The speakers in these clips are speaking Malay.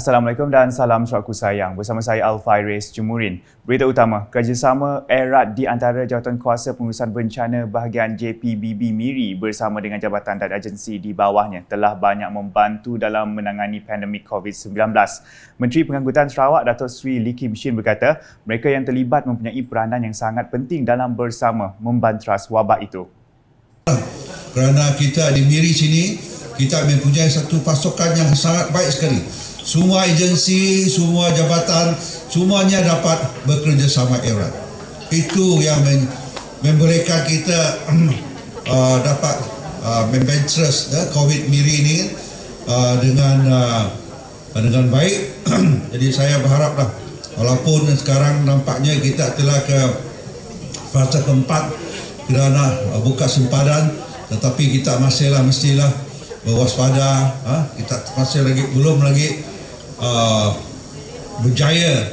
Assalamualaikum dan salam syurgaku sayang. Bersama saya Al-Fairis Jumurin. Berita utama, kerjasama erat di antara Jawatankuasa Pengurusan Bencana Bahagian JPBB MIRI bersama dengan jabatan dan agensi di bawahnya telah banyak membantu dalam menangani pandemik COVID-19. Menteri Pengangkutan Sarawak Datuk Seri Lee Kim Shin berkata, mereka yang terlibat mempunyai peranan yang sangat penting dalam bersama membanteras wabak itu. Kerana kita di MIRI sini, kita mempunyai satu pasukan yang sangat baik sekali. Semua agensi, semua jabatan, semuanya dapat bekerjasama erat. Itu yang memberikan kita dapat membanteras COVID MIRI ini dengan baik. Jadi saya berharaplah, walaupun sekarang nampaknya kita telah ke fasa keempat kerana buka sempadan, tetapi kita mestilah berwaspada. Kita masih belum lagi berjaya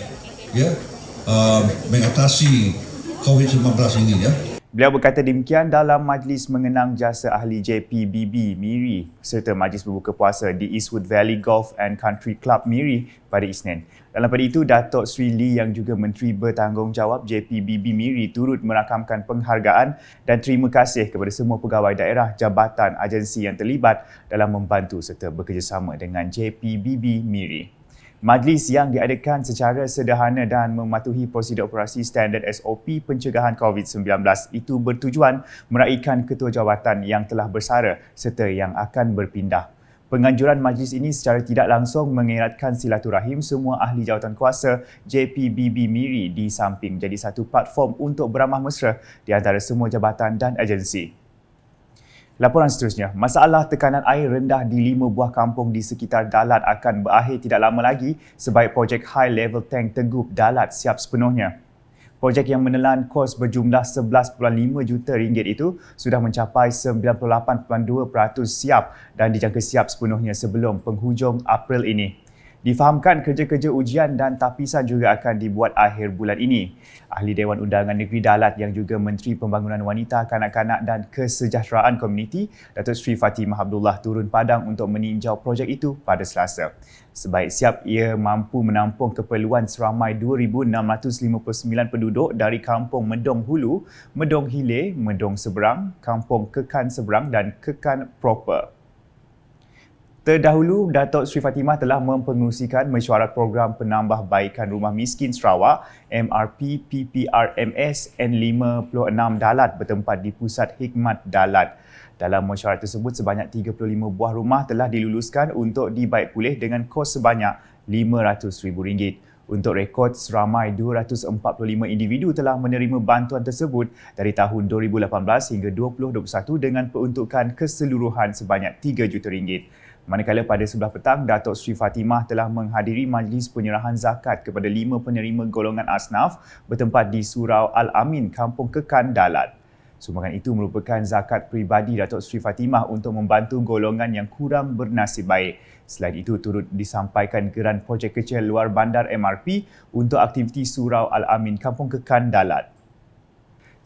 mengatasi COVID-19 ini. Beliau berkata demikian dalam majlis mengenang jasa ahli JPBB MIRI serta majlis berbuka puasa di Eastwood Valley Golf and Country Club MIRI pada Isnin. Dalam pada itu, Datuk Seri Lee yang juga Menteri Bertanggungjawab JPBB MIRI turut merakamkan penghargaan dan terima kasih kepada semua pegawai daerah, jabatan, agensi yang terlibat dalam membantu serta bekerjasama dengan JPBB MIRI. Majlis yang diadakan secara sederhana dan mematuhi prosedur operasi standard SOP pencegahan COVID-19 itu bertujuan meraihkan ketua jawatan yang telah bersara serta yang akan berpindah. Penganjuran majlis ini secara tidak langsung mengeratkan silaturahim semua ahli jawatankuasa JPBB MIRI di samping jadi satu platform untuk beramah mesra di antara semua jabatan dan agensi. Laporan seterusnya, masalah tekanan air rendah di 5 buah kampung di sekitar Dalat akan berakhir tidak lama lagi sebaik projek High Level Tank Tegup Dalat siap sepenuhnya. Projek yang menelan kos berjumlah 11.5 juta ringgit itu sudah mencapai 98.2% siap dan dijangka siap sepenuhnya sebelum penghujung April ini. Difahamkan kerja-kerja ujian dan tapisan juga akan dibuat akhir bulan ini. Ahli Dewan Undangan Negeri Dalat yang juga Menteri Pembangunan Wanita, Kanak-kanak dan Kesejahteraan Komuniti, Datuk Seri Fatimah Abdullah turun padang untuk meninjau projek itu pada Selasa. Sebaik siap, ia mampu menampung keperluan seramai 2,659 penduduk dari Kampung Medong Hulu, Medong Hilir, Medong Seberang, Kampung Kekan Seberang dan Kekan Proper. Terdahulu, Datuk Seri Fatimah telah mempengerusikan mesyuarat program penambahbaikan rumah miskin Sarawak MRP PPRMS N56 Dalat bertempat di Pusat Hikmat Dalat. Dalam mesyuarat tersebut, sebanyak 35 buah rumah telah diluluskan untuk dibaik pulih dengan kos sebanyak RM500,000. Untuk rekod, seramai 245 individu telah menerima bantuan tersebut dari tahun 2018 hingga 2021 dengan peruntukan keseluruhan sebanyak RM3 juta. Manakala pada sebelah petang, Datuk Seri Fatimah telah menghadiri majlis penyerahan zakat kepada 5 penerima golongan asnaf bertempat di Surau Al-Amin, Kampung Kekan, Dalat. Sumbangan itu merupakan zakat peribadi Datuk Seri Fatimah untuk membantu golongan yang kurang bernasib baik. Selain itu, turut disampaikan geran projek kecil luar bandar MRP untuk aktiviti Surau Al-Amin, Kampung Kekan, Dalat.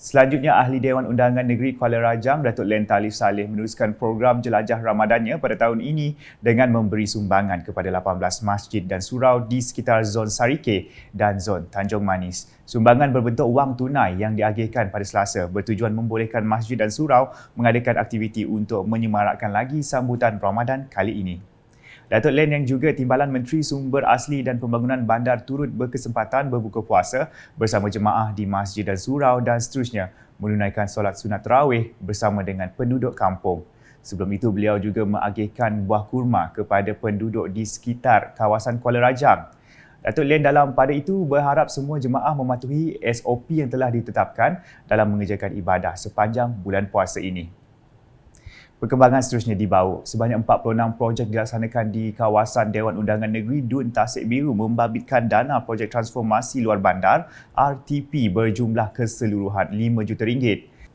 Selanjutnya, Ahli Dewan Undangan Negeri Kuala Rajang, Datuk Len Talif Saleh meneruskan program jelajah Ramadannya pada tahun ini dengan memberi sumbangan kepada 18 masjid dan surau di sekitar zon Sarike dan zon Tanjung Manis. Sumbangan berbentuk wang tunai yang diagihkan pada Selasa bertujuan membolehkan masjid dan surau mengadakan aktiviti untuk menyemarakkan lagi sambutan Ramadan kali ini. Datuk Len yang juga Timbalan Menteri Sumber Asli dan Pembangunan Bandar turut berkesempatan berbuka puasa bersama jemaah di masjid dan surau dan seterusnya menunaikan solat sunat tarawih bersama dengan penduduk kampung. Sebelum itu, beliau juga mengagihkan buah kurma kepada penduduk di sekitar kawasan Kuala Rajang. Datuk Len dalam pada itu berharap semua jemaah mematuhi SOP yang telah ditetapkan dalam mengerjakan ibadah sepanjang bulan puasa ini. Perkembangan seterusnya di Bau. Sebanyak 46 projek dilaksanakan di kawasan Dewan Undangan Negeri Dun Tasik Biru membabitkan dana projek transformasi luar bandar RTP berjumlah keseluruhan RM5 juta.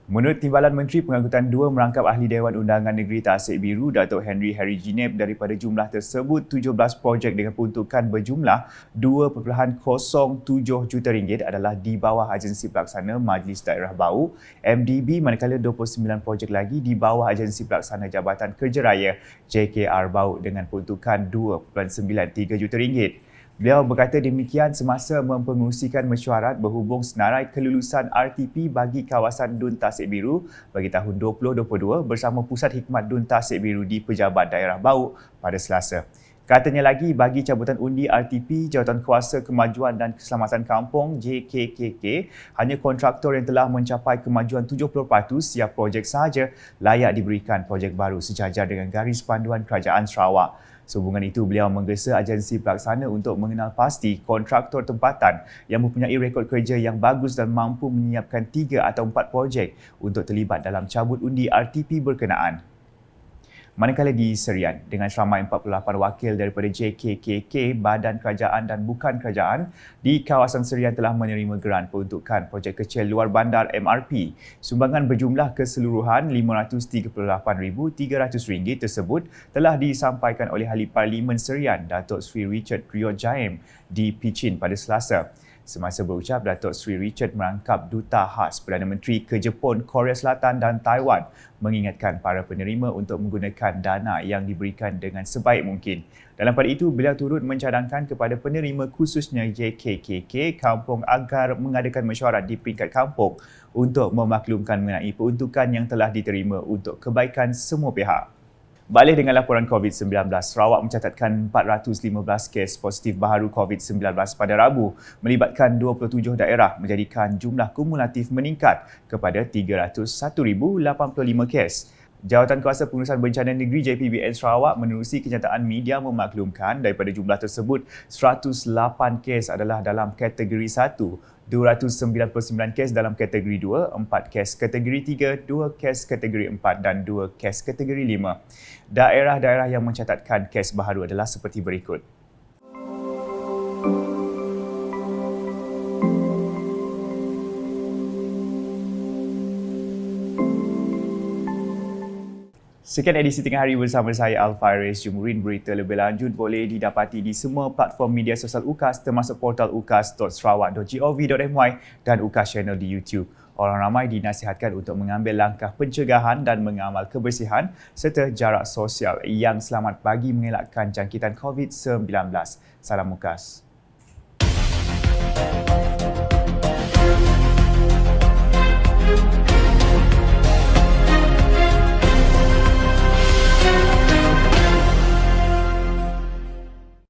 Menurut Timbalan Menteri Pengangkutan 2 merangkap Ahli Dewan Undangan Negeri Tasik Biru, Datuk Henry Ginep, daripada jumlah tersebut 17 projek dengan peruntukan berjumlah RM2.07 juta adalah di bawah Agensi Pelaksana Majlis Daerah Bau MDB, manakala 29 projek lagi di bawah Agensi Pelaksana Jabatan Kerja Raya JKR Bau dengan peruntukan RM2.93 juta. Beliau berkata demikian semasa mempengerusikan mesyuarat berhubung senarai kelulusan RTP bagi kawasan Dun Tasik Biru bagi tahun 2022 bersama Pusat Hikmat Dun Tasik Biru di Pejabat Daerah Bau pada Selasa. Katanya lagi, bagi cabutan undi RTP, Jawatan Kuasa Kemajuan dan Keselamatan Kampung JKKK, hanya kontraktor yang telah mencapai kemajuan 70% siap projek sahaja layak diberikan projek baru sejajar dengan garis panduan Kerajaan Sarawak. Sehubungan itu, beliau menggesa agensi pelaksana untuk mengenal pasti kontraktor tempatan yang mempunyai rekod kerja yang bagus dan mampu menyiapkan 3 atau 4 projek untuk terlibat dalam cabut undi RTP berkenaan. Manakala di Serian, dengan seramai 48 wakil daripada JKKK, badan kerajaan dan bukan kerajaan di kawasan Serian telah menerima geran peruntukan projek kecil luar bandar MRP. Sumbangan berjumlah keseluruhan RM538,300 tersebut telah disampaikan oleh Ahli Parlimen Serian, Datuk Sri Richard Riyod Jaim di Pichin pada Selasa. Semasa berucap, Datuk Sri Richard merangkap Duta Khas Perdana Menteri ke Jepun, Korea Selatan dan Taiwan mengingatkan para penerima untuk menggunakan dana yang diberikan dengan sebaik mungkin. Dalam pada itu, beliau turut mencadangkan kepada penerima khususnya JKKK kampung agar mengadakan mesyuarat di peringkat kampung untuk memaklumkan mengenai peruntukan yang telah diterima untuk kebaikan semua pihak. Balik dengan laporan COVID-19, Sarawak mencatatkan 415 kes positif baharu COVID-19 pada Rabu, melibatkan 27 daerah, menjadikan jumlah kumulatif meningkat kepada 301,085 kes. Jawatan Kuasa Pengurusan Bencana Negeri JPBN Sarawak menerusi kenyataan media memaklumkan daripada jumlah tersebut, 108 kes adalah dalam kategori 1, 299 kes dalam kategori 2, 4 kes kategori 3, 2 kes kategori 4 dan 2 kes kategori 5. Daerah-daerah yang mencatatkan kes baharu adalah seperti berikut. Sekian edisi Tengah Hari bersama saya Al-Faris Jumurin. Berita lebih lanjut boleh didapati di semua platform media sosial UKAS termasuk portal ukas.sarawak.gov.my dan UKAS Channel di YouTube. Orang ramai dinasihatkan untuk mengambil langkah pencegahan dan mengamal kebersihan serta jarak sosial yang selamat bagi mengelakkan jangkitan COVID-19. Salam UKAS.